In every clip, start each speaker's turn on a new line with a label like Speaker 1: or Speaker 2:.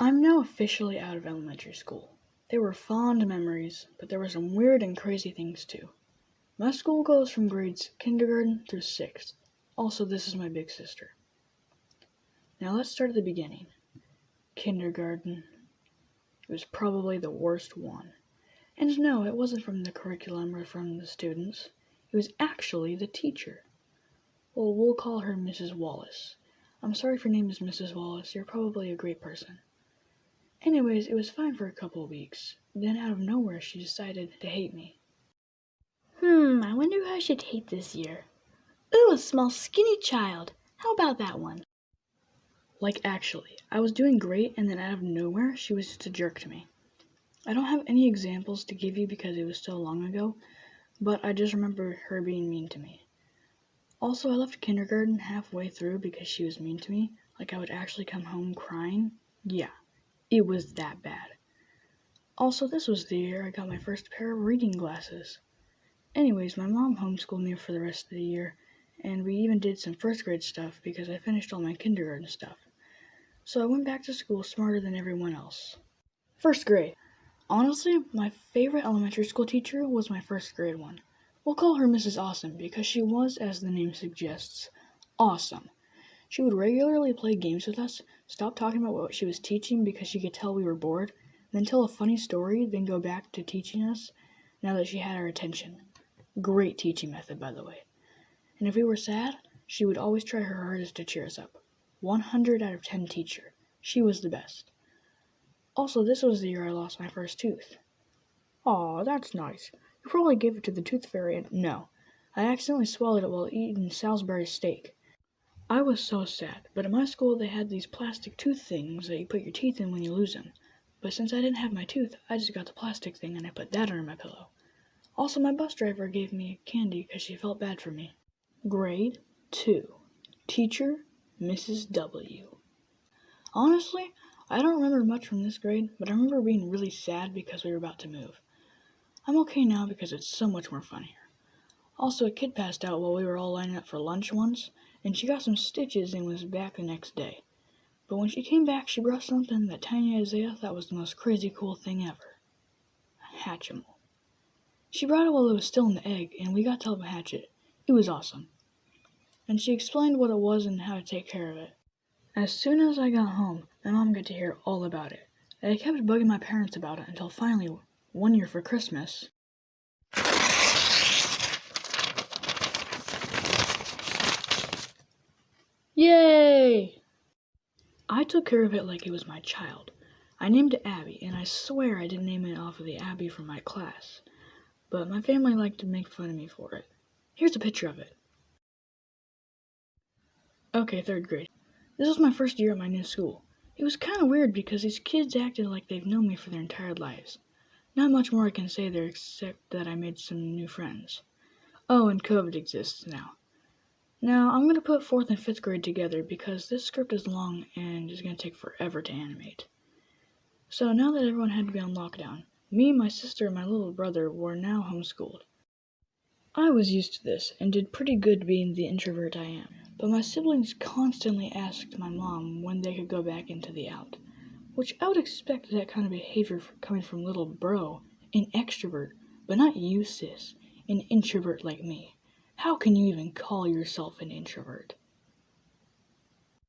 Speaker 1: I'm now officially out of elementary school. They were fond memories, but there were some weird and crazy things too. My school goes from grades kindergarten through 6th. Also, this is my big sister. Now let's start at the beginning. Kindergarten. It was probably the worst one. And no, it wasn't from the curriculum or from the students. It was actually the teacher. Well, we'll call her Mrs. Wallace. I'm sorry if your name is Mrs. Wallace. You're probably a great person. Anyways, it was fine for a couple of weeks. Then out of nowhere, she decided to hate me.
Speaker 2: I wonder who I should hate this year. Ooh, a small skinny child. How about that one?
Speaker 1: Like, actually, I was doing great, and then out of nowhere, she was just a jerk to me. I don't have any examples to give you because it was so long ago, but I just remember her being mean to me. Also, I left kindergarten halfway through because she was mean to me. Like, I would actually come home crying. Yeah, it was that bad. Also, this was the year I got my first pair of reading glasses. Anyways, my mom homeschooled me for the rest of the year, and we even did some first grade stuff because I finished all my kindergarten stuff. So I went back to school smarter than everyone else. First grade. Honestly, my favorite elementary school teacher was my first grade one. We'll call her Mrs. Awesome because she was, as the name suggests, awesome. She would regularly play games with us, stop talking about what she was teaching because she could tell we were bored, then tell a funny story, then go back to teaching us now that she had our attention. Great teaching method, by the way. And if we were sad, she would always try her hardest to cheer us up. 100 out of 10 teacher. She was the best. Also, this was the year I lost my first tooth. Aw, that's nice. You probably gave it to the tooth fairy and no. I accidentally swallowed it while eating Salisbury steak. I was so sad, but at my school they had these plastic tooth things that you put your teeth in when you lose them. But since I didn't have my tooth, I just got the plastic thing and I put that under my pillow. Also, my bus driver gave me candy because she felt bad for me. Grade 2. Teacher, Mrs. W. Honestly, I don't remember much from this grade, but I remember being really sad because we were about to move. I'm okay now because it's so much more fun here. Also, a kid passed out while we were all lining up for lunch once, and she got some stitches and was back the next day. But when she came back, she brought something that Tiny Isaiah thought was the most crazy cool thing ever. A Hatchimal. She brought it while it was still in the egg, and we got to help hatch it. It was awesome. And she explained what it was and how to take care of it. As soon as I got home, my mom got to hear all about it. And I kept bugging my parents about it until finally, one year for Christmas, yay! I took care of it like it was my child. I named it Abby, and I swear I didn't name it off of the Abby from my class. But my family liked to make fun of me for it. Here's a picture of it. Okay, 3rd grade. This was my first year at my new school. It was kind of weird because these kids acted like they've known me for their entire lives. Not much more I can say there except that I made some new friends. Oh, and COVID exists now. Now, I'm going to put 4th and 5th grade together because this script is long and is going to take forever to animate. So now that everyone had to be on lockdown, me, my sister, and my little brother were now homeschooled. I was used to this and did pretty good being the introvert I am, but my siblings constantly asked my mom when they could go back into the out, which I would expect that kind of behavior coming from little bro, an extrovert, but not you, sis, an introvert like me. How can you even call yourself an introvert?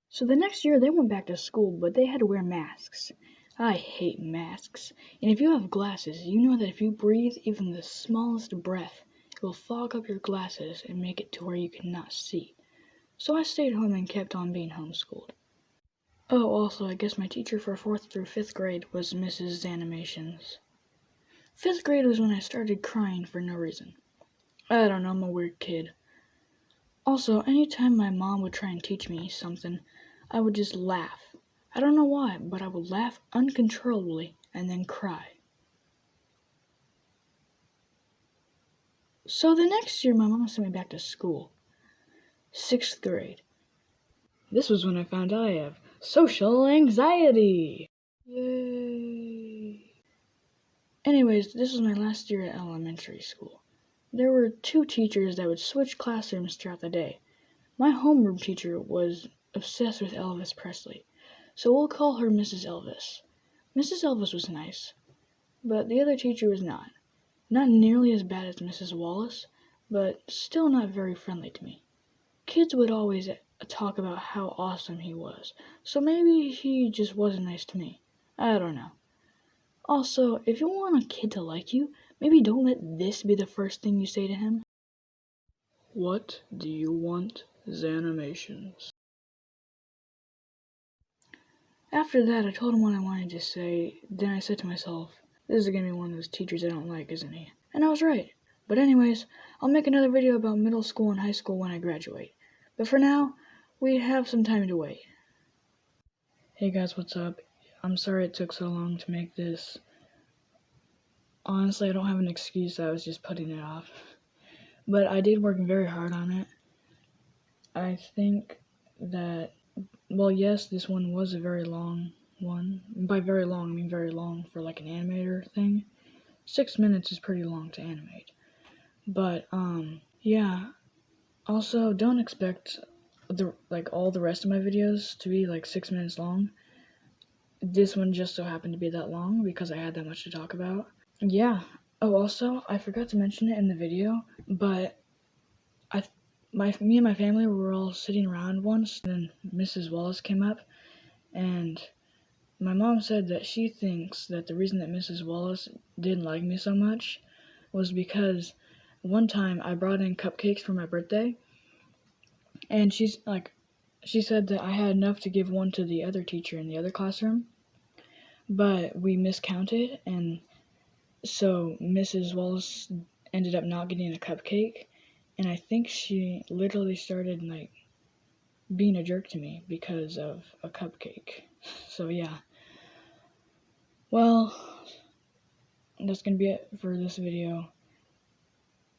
Speaker 1: So the next year they went back to school, but they had to wear masks. I hate masks, and if you have glasses, you know that if you breathe even the smallest breath, it will fog up your glasses and make it to where you cannot see. So I stayed home and kept on being homeschooled. Oh, also, I guess my teacher for 4th through 5th grade was Mrs. Animations. 5th grade was when I started crying for no reason. I don't know, I'm a weird kid. Also, anytime my mom would try and teach me something, I would just laugh. I don't know why, but I would laugh uncontrollably and then cry. So the next year, my mom sent me back to school. 6th grade. This was when I found I have social anxiety. Yay! Anyways, this was my last year at elementary school. There were 2 teachers that would switch classrooms throughout the day. My homeroom teacher was obsessed with Elvis Presley, So we'll call her Mrs. Elvis. Mrs. Elvis was nice, but the other teacher was not. Not nearly as bad as Mrs. Wallace, but still not very friendly to me. Kids would always talk about how awesome he was, so maybe he just wasn't nice to me. I don't know. Also, if you want a kid to like you, maybe don't let this be the first thing you say to him. What do you want, Zanimations? After that, I told him what I wanted to say. Then I said to myself, this is gonna be one of those teachers I don't like, isn't he? And I was right. But anyways, I'll make another video about middle school and high school when I graduate. But for now, we have some time to wait. Hey guys, what's up? I'm sorry it took so long to make this. Honestly, I don't have an excuse. I was just putting it off. But I did work very hard on it. I think that, well, yes, this one was a very long one. By very long, I mean very long for like an animator thing. 6 minutes is pretty long to animate. But, yeah. Also, don't expect all the rest of my videos to be like 6 minutes long. This one just so happened to be that long because I had that much to talk about. Yeah. Oh, also, I forgot to mention it in the video, but me and my family were all sitting around once, and then Mrs. Wallace came up, and my mom said that she thinks that the reason that Mrs. Wallace didn't like me so much was because one time I brought in cupcakes for my birthday, and she said that I had enough to give one to the other teacher in the other classroom, but we miscounted, and so Mrs. Wallace ended up not getting a cupcake, and I think she literally started being a jerk to me because of a cupcake. So yeah. Well, that's gonna be it for this video.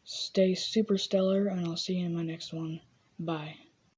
Speaker 1: Stay super stellar, and I'll see you in my next one. Bye.